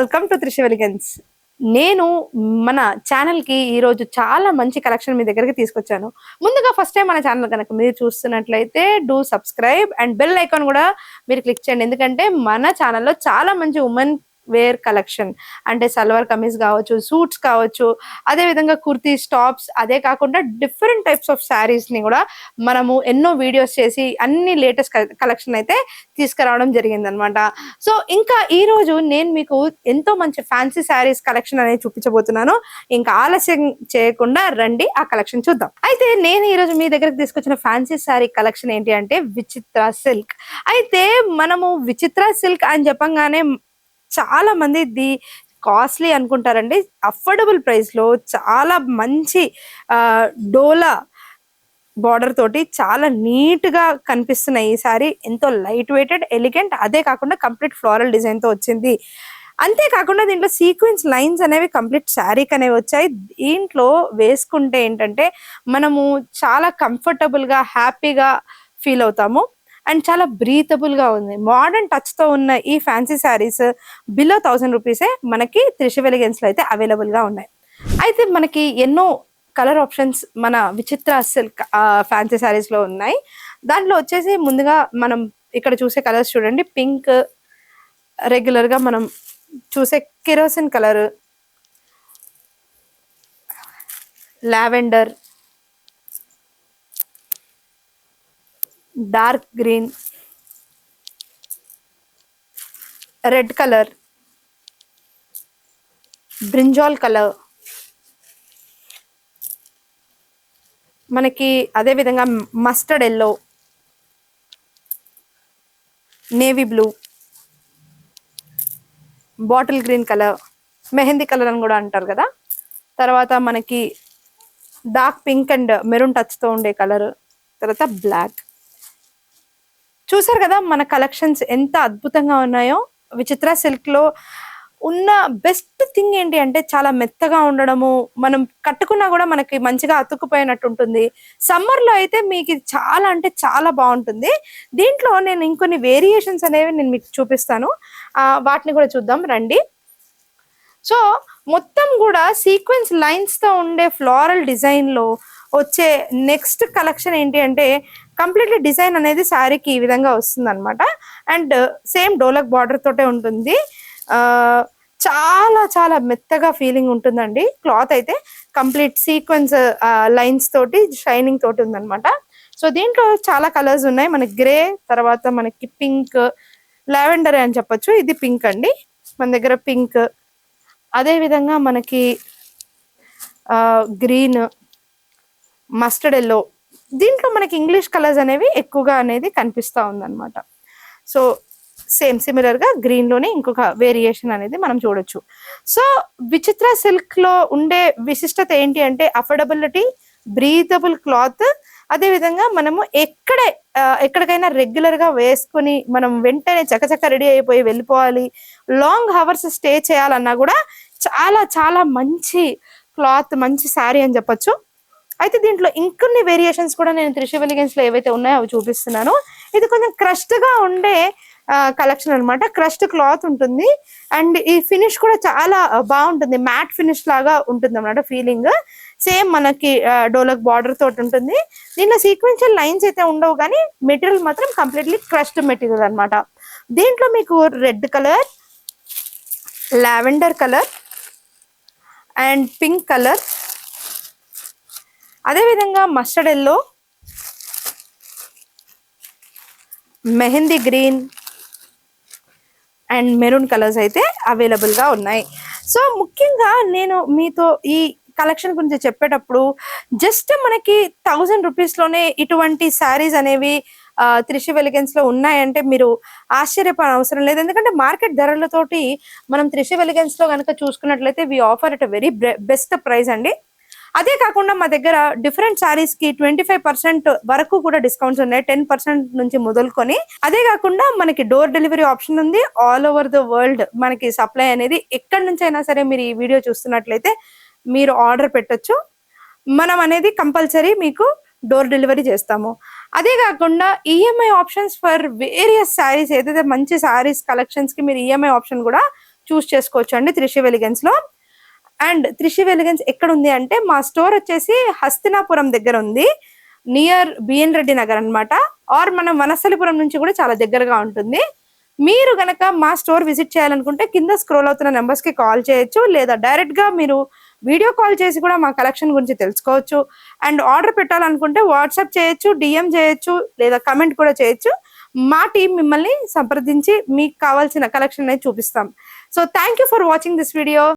Welcome to త్రిషవెలిగన్స్. నేను మన ఛానల్‌కి ఈరోజు చాలా మంచి కలెక్షన్ మీ దగ్గరికి తీసుకొచ్చాను. ముందుగా ఫస్ట్ టైం మన ఛానల్ గనక మీరు చూస్తున్నట్లయితే do subscribe and bell icon కూడా మీరు క్లిక్ చేయండి. ఎందుకంటే మన ఛానల్‌లో చాలా మంచి ఉమెన్ వేర్ కలెక్షన్ అంటే సల్వార్ కమీజ్ కావచ్చు, సూట్స్ కావచ్చు, అదే విధంగా కుర్తీస్, టాప్స్, అదే కాకుండా డిఫరెంట్ టైప్స్ ఆఫ్ శారీస్ ని కూడా మనము ఎన్నో వీడియోస్ చేసి అన్ని లేటెస్ట్ కలెక్షన్ అయితే తీసుకురావడం జరిగిందనమాట. సో ఇంకా ఈ రోజు నేను మీకు ఎంతో మంచి ఫ్యాన్సీ శారీస్ కలెక్షన్ అనేది చూపించబోతున్నాను. ఇంకా ఆలస్యం చేయకుండా రండి ఆ కలెక్షన్ చూద్దాం. అయితే నేను ఈ రోజు మీ దగ్గరకు తీసుకొచ్చిన ఫ్యాన్సీ శారీ కలెక్షన్ ఏంటి అంటే విచిత్ర సిల్క్. అయితే మనము విచిత్ర సిల్క్ అని చెప్పంగానే చాలా మంది ది కాస్ట్లీ అనుకుంటారండి. అఫోర్డబుల్ ప్రైస్ లో చాలా మంచి డోలా బార్డర్ తోటి చాలా నీట్ గా కనిపిస్తున్నాయి. ఈ సారీ ఎంతో లైట్ వెయిటెడ్, ఎలిగెంట్, అదే కాకుండా కంప్లీట్ ఫ్లోరల్ డిజైన్ తో వచ్చింది. అంతేకాకుండా దీంట్లో సీక్వెన్స్ లైన్స్ అనేవి కంప్లీట్ శారీకి అనేవి వచ్చాయి. దీంట్లో వేసుకుంటే ఏంటంటే మనము చాలా కంఫర్టబుల్ గా హ్యాపీగా ఫీల్ అవుతాము. అండ్ చాలా బ్రీతబుల్ గా ఉంది. మోడర్న్ టచ్ తో ఉన్న ఈ ఫ్యాన్సీ శారీస్ బిలో 1000 రూపీసే మనకి త్రిషవెలిగన్స్ లో అయితే అవైలబుల్ గా ఉన్నాయి. అయితే మనకి ఎన్నో కలర్ ఆప్షన్స్ మన విచిత్ర సిల్క్ ఫ్యాన్సీ శారీస్ లో ఉన్నాయి. దాంట్లో వచ్చేసి ముందుగా మనం ఇక్కడ చూసే కలర్స్ చూడండి. పింక్, రెగ్యులర్ గా మనం చూసే kerosene colour, lavender, dark green, red colour, brinjal colour, మనకి అదే విధంగా mustard yellow, navy blue, bottle green colour, mehndi colour అని కూడా అంటారు కదా. తర్వాత మనకి dark pink and maroon touch తో ఉండే కలర్, తర్వాత బ్లాక్. చూసారు కదా మన కలెక్షన్స్ ఎంత అద్భుతంగా ఉన్నాయో. విచిత్ర సిల్క్ లో ఉన్న బెస్ట్ థింగ్ ఏంటి అంటే చాలా మెత్తగా ఉండడము, మనం కట్టుకున్నా కూడా మనకి మంచిగా అతుక్కుపోయినట్టు ఉంటుంది. సమ్మర్ లో అయితే మీకు చాలా అంటే చాలా బాగుంటుంది. దీంట్లో నేను ఇంకొన్ని వేరియేషన్స్ అనేవి నేను మీకు చూపిస్తాను. వాటిని కూడా చూద్దాం రండి. సో మొత్తం కూడా సీక్వెన్స్ లైన్స్ తో ఉండే ఫ్లోరల్ డిజైన్ లో వచ్చే నెక్స్ట్ కలెక్షన్ ఏంటి అంటే కంప్లీట్లీ డిజైన్ అనేది శారీకి ఈ విధంగా వస్తుంది అనమాట. అండ్ సేమ్ డోలక్ బార్డర్ తోటే ఉంటుంది. చాలా చాలా మెత్తగా ఫీలింగ్ ఉంటుందండి. క్లాత్ అయితే కంప్లీట్ సీక్వెన్స్ లైన్స్ తోటి షైనింగ్ తోటి ఉందన్నమాట. సో దీంట్లో చాలా కలర్స్ ఉన్నాయి. మనకి గ్రే, తర్వాత మనకి పింక్, లావెండర్ అని చెప్పొచ్చు. ఇది పింక్ అండి మన దగ్గర, పింక్. అదే విధంగా మనకి గ్రీన్, మస్టర్డ్ ఎల్లో. దీంట్లో మనకి ఇంగ్లీష్ కలర్స్ అనేవి ఎక్కువగా అనేది కనిపిస్తా ఉందన్నమాట. సో సేమ్ సిమిలర్ గా గ్రీన్ లోనే ఇంకొక వేరియేషన్ అనేది మనం చూడొచ్చు. సో విచిత్ర సిల్క్ లో ఉండే విశిష్టత ఏంటి అంటే అఫోర్డబిలిటీ, బ్రీతబుల్ క్లాత్, అదే విధంగా మనము ఎక్కడికైనా రెగ్యులర్ గా వేసుకుని మనం వెంటనే చకచక రెడీ అయిపోయి వెళ్ళిపోవాలి, లాంగ్ హవర్స్ స్టే చేయాలన్నా కూడా చాలా చాలా మంచి క్లాత్, మంచి శారీ అని చెప్పొచ్చు. అయితే దీంట్లో ఇంకొన్ని వేరియేషన్స్ కూడా నేను త్రిషవెలిగన్స్ లో ఏవైతే ఉన్నాయో అవి చూపిస్తున్నాను. ఇది కొంచెం క్రస్ట్ గా ఉండే కలెక్షన్ అనమాట. క్రస్ట్ క్లాత్ ఉంటుంది అండ్ ఈ ఫినిష్ కూడా చాలా బాగుంటుంది. మ్యాట్ ఫినిష్ లాగా ఉంటుంది అన్నమాట ఫీలింగ్. సేమ్ మనకి డోలక్ బార్డర్ తోటి ఉంటుంది. దీంట్లో సీక్వెన్షియల్ లైన్స్ అయితే ఉండవు, కానీ మెటీరియల్ మాత్రం కంప్లీట్లీ క్రస్ట్ మెటీరియల్ అనమాట. దీంట్లో మీకు red colour, lavender colour and pink colour, అదే విధంగా mustard yellow, mehndi green and maroon colours అయితే అవైలబుల్ గా ఉన్నాయి. సో ముఖ్యంగా నేను మీతో ఈ కలెక్షన్ గురించి చెప్పేటప్పుడు జస్ట్ మనకి 1000 రూపీస్ లోనే ఇటువంటి శారీస్ అనేవి త్రిషవెలిగన్స్ లో ఉన్నాయంటే మీరు ఆశ్చర్యపడ అవసరం లేదు. ఎందుకంటే మార్కెట్ ధరలతోటి మనం త్రిషవెలిగన్స్ లో కనుక చూసుకున్నట్లయితే we offer at very best price అండి. అదే కాకుండా మా దగ్గర డిఫరెంట్ శారీస్ కి 25% వరకు కూడా డిస్కౌంట్స్ ఉన్నాయి, 10% నుంచి మొదలుకొని. అదే కాకుండా మనకి డోర్ డెలివరీ ఆప్షన్ ఉంది. ఆల్ ఓవర్ ద వరల్డ్ మనకి సప్లై అనేది ఎక్కడి నుంచి అయినా సరే మీరు ఈ వీడియో చూస్తున్నట్లయితే మీరు ఆర్డర్ పెట్టొచ్చు. మనం అనేది కంపల్సరీ మీకు డోర్ డెలివరీ చేస్తాము. అదే కాకుండా EMI options for various saris, ఏదైతే మంచి శారీస్ కలెక్షన్స్ కి మీరు ఈఎంఐ ఆప్షన్ కూడా చూస్ చేసుకోవచ్చు అండి త్రిషి ఎలిగెన్స్ లో. అండ్ త్రిషి ఎలిగెన్స్ ఎక్కడ ఉంది అంటే మా స్టోర్ వచ్చేసి హస్తినాపురం దగ్గర ఉంది, నియర్ బిఎన్ రెడ్డి నగర్ అన్నమాట. ఆర్ మనం వనస్థలిపురం నుంచి కూడా చాలా దగ్గరగా ఉంటుంది. మీరు గనక మా స్టోర్ విజిట్ చేయాలనుకుంటే కింద స్క్రోల్ అవుతున్న నెంబర్స్ కి కాల్ చేయొచ్చు, లేదా డైరెక్ట్ గా మీరు వీడియో కాల్ చేసి కూడా మా కలెక్షన్ గురించి తెలుసుకోవచ్చు. అండ్ ఆర్డర్ పెట్టాలనుకుంటే వాట్సాప్ చేయొచ్చు, డిఎం చేయొచ్చు, లేదా కమెంట్ కూడా చేయొచ్చు. మా టీం మిమ్మల్ని సంప్రదించి మీకు కావాల్సిన కలెక్షన్ అనేది చూపిస్తాం. So thank you for watching this video.